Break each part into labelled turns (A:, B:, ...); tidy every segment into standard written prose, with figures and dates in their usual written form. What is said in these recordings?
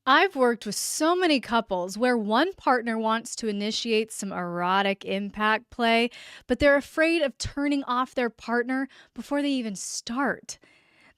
A: I've worked with so many couples where one partner wants to initiate some erotic impact play, but they're afraid of turning off their partner before they even start.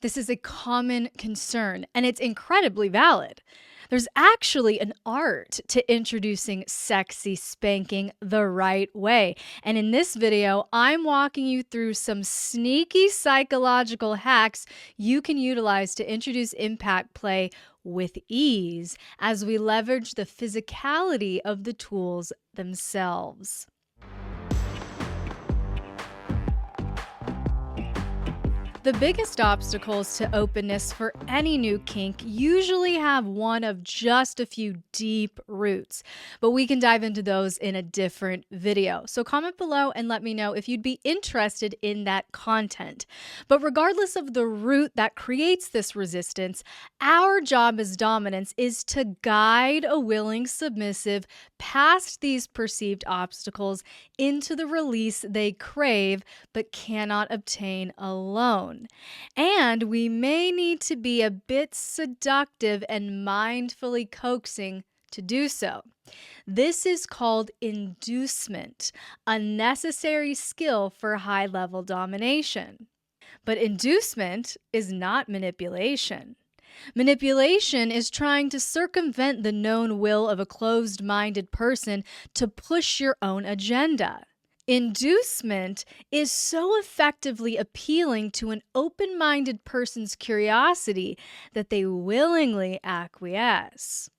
A: This is a common concern, and it's incredibly valid. There's actually an art to introducing sexy spanking the right way. And in this video, I'm walking you through some sneaky psychological hacks you can utilize to introduce impact play with ease as we leverage the physicality of the tools themselves. The biggest obstacles to openness for any new kink usually have one of just a few deep roots, but we can dive into those in a different video. So comment below and let me know if you'd be interested in that content. But regardless of the root that creates this resistance, our job as dominants is to guide a willing submissive past these perceived obstacles into the release they crave but cannot obtain alone. And we may need to be a bit seductive and mindfully coaxing to do so. This is called inducement, a necessary skill for high-level domination. But inducement is not manipulation. Manipulation is trying to circumvent the known will of a closed-minded person to push your own agenda. Inducement is so effectively appealing to an open-minded person's curiosity that they willingly acquiesce.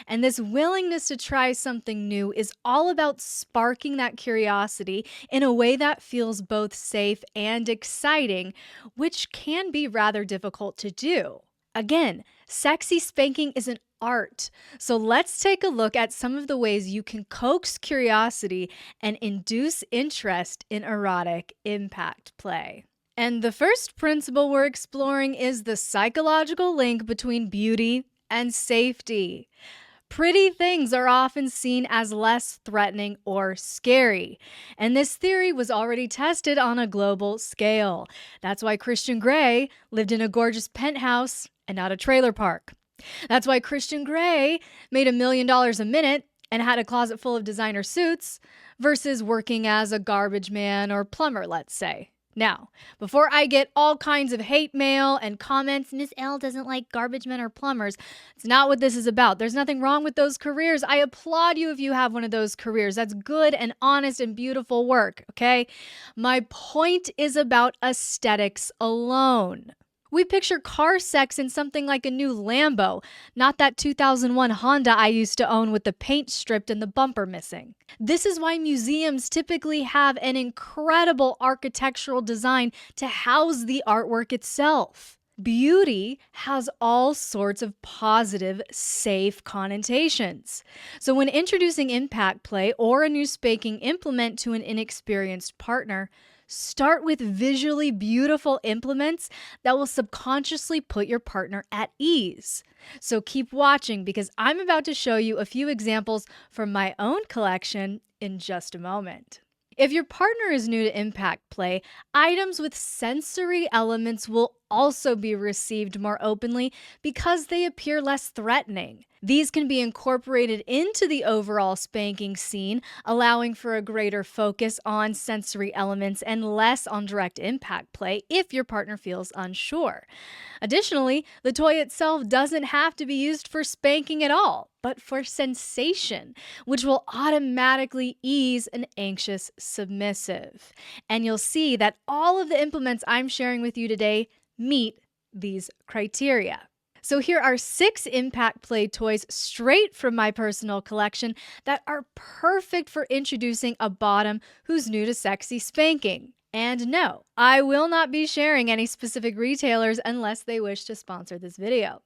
A: And this willingness to try something new is all about sparking that curiosity in a way that feels both safe and exciting, which can be rather difficult to do. Again, sexy spanking is an art. So let's take a look at some of the ways you can coax curiosity and induce interest in erotic impact play. And the first principle we're exploring is the psychological link between beauty and safety. Pretty things are often seen as less threatening or scary. And this theory was already tested on a global scale. That's why Christian Grey lived in a gorgeous penthouse and not a trailer park. That's why Christian Grey made $1 million a minute and had a closet full of designer suits versus working as a garbage man or plumber, let's say. Now, before I get all kinds of hate mail and comments, Miss Elle doesn't like garbage men or plumbers, it's not what this is about. There's nothing wrong with those careers. I applaud you if you have one of those careers. That's good and honest and beautiful work, okay? My point is about aesthetics alone. We picture car sex in something like a new Lambo, not that 2001 Honda I used to own with the paint stripped and the bumper missing. This is why museums typically have an incredible architectural design to house the artwork itself. Beauty has all sorts of positive, safe connotations. So when introducing impact play or a new spanking implement to an inexperienced partner, start with visually beautiful implements that will subconsciously put your partner at ease. So keep watching because I'm about to show you a few examples from my own collection in just a moment. If your partner is new to impact play, items with sensory elements will also be received more openly because they appear less threatening. These can be incorporated into the overall spanking scene, allowing for a greater focus on sensory elements and less on direct impact play if your partner feels unsure. Additionally, the toy itself doesn't have to be used for spanking at all, but for sensation, which will automatically ease an anxious submissive. And you'll see that all of the implements I'm sharing with you today meet these criteria. So here are 6 impact play toys straight from my personal collection that are perfect for introducing a bottom who's new to sexy spanking. And no, I will not be sharing any specific retailers unless they wish to sponsor this video.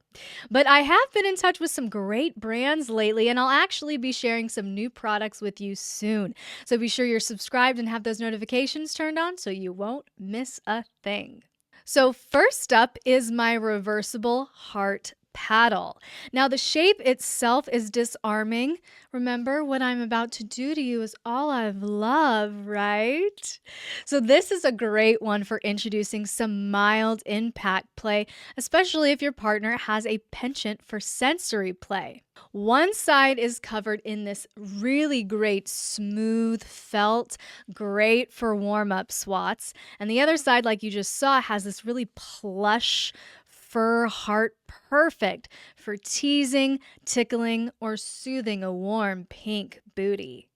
A: But I have been in touch with some great brands lately, and I'll actually be sharing some new products with you soon. So be sure you're subscribed and have those notifications turned on so you won't miss a thing. So first up is my reversible heart paddle. Now, the shape itself is disarming. Remember, what I'm about to do to you is all I've loved, right? So, this is a great one for introducing some mild impact play, especially if your partner has a penchant for sensory play. One side is covered in this really great smooth felt, great for warm up swats. And the other side, like you just saw, has this really plush fur heart, perfect for teasing, tickling, or soothing a warm pink booty.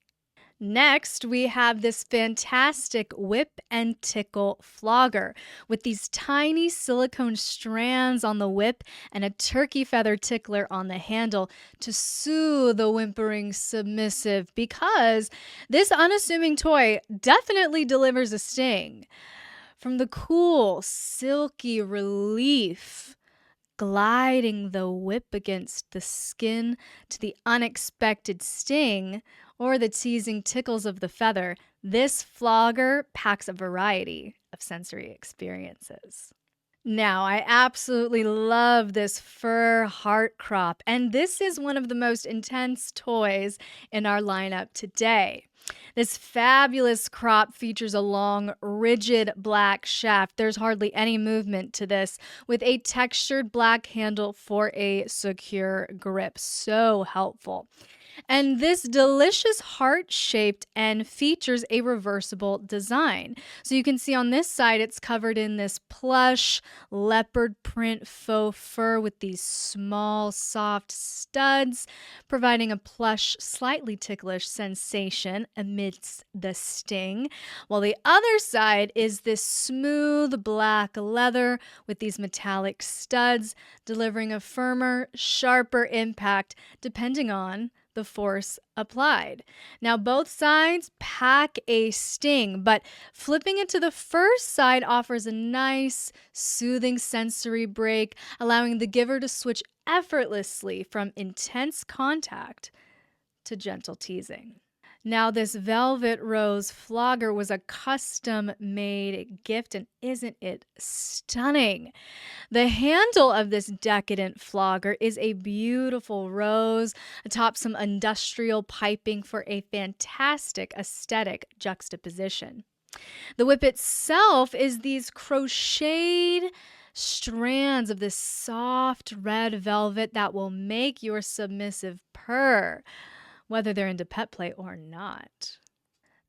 A: Next, we have this fantastic whip and tickle flogger with these tiny silicone strands on the whip and a turkey feather tickler on the handle to soothe the whimpering submissive, because this unassuming toy definitely delivers a sting. From the cool, silky relief gliding the whip against the skin to the unexpected sting or the teasing tickles of the feather, this flogger packs a variety of sensory experiences. Now, I absolutely love this fur heart crop, and this is one of the most intense toys in our lineup today. This fabulous crop features a long, rigid black shaft. There's hardly any movement to this, with a textured black handle for a secure grip. So helpful. And this delicious heart-shaped end features a reversible design. So you can see on this side, it's covered in this plush leopard print faux fur with these small, soft studs, providing a plush, slightly ticklish sensation amidst the sting. While the other side is this smooth black leather with these metallic studs, delivering a firmer, sharper impact depending on the force applied. Now, both sides pack a sting, but flipping it to the first side offers a nice, soothing sensory break, allowing the giver to switch effortlessly from intense contact to gentle teasing. Now, this velvet rose flogger was a custom-made gift, and isn't it stunning? The handle of this decadent flogger is a beautiful rose atop some industrial piping for a fantastic aesthetic juxtaposition. The whip itself is these crocheted strands of this soft red velvet that will make your submissive purr, whether they're into pet play or not.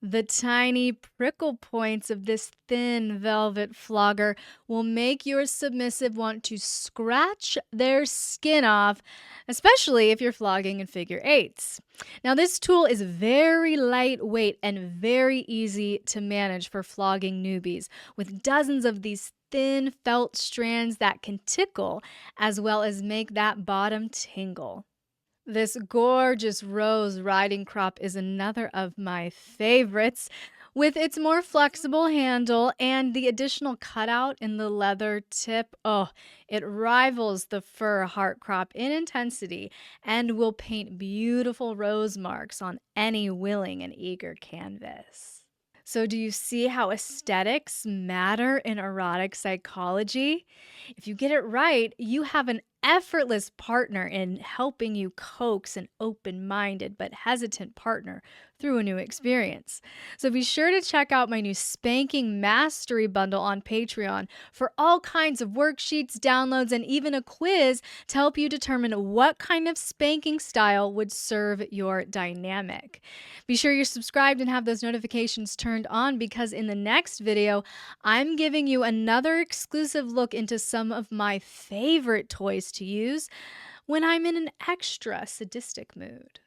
A: The tiny prickle points of this thin velvet flogger will make your submissive want to scratch their skin off, especially if you're flogging in figure eights. Now, this tool is very lightweight and very easy to manage for flogging newbies, with dozens of these thin felt strands that can tickle as well as make that bottom tingle. This gorgeous rose riding crop is another of my favorites. With its more flexible handle and the additional cutout in the leather tip, it rivals the fur heart crop in intensity and will paint beautiful rose marks on any willing and eager canvas. So do you see how aesthetics matter in erotic psychology? If you get it right, you have an effortless partner in helping you coax an open-minded but hesitant partner through a new experience. So be sure to check out my new Spanking Mastery Bundle on Patreon for all kinds of worksheets, downloads, and even a quiz to help you determine what kind of spanking style would serve your dynamic. Be sure you're subscribed and have those notifications turned on, because in the next video, I'm giving you another exclusive look into some of my favorite toys to use when I'm in an extra sadistic mood.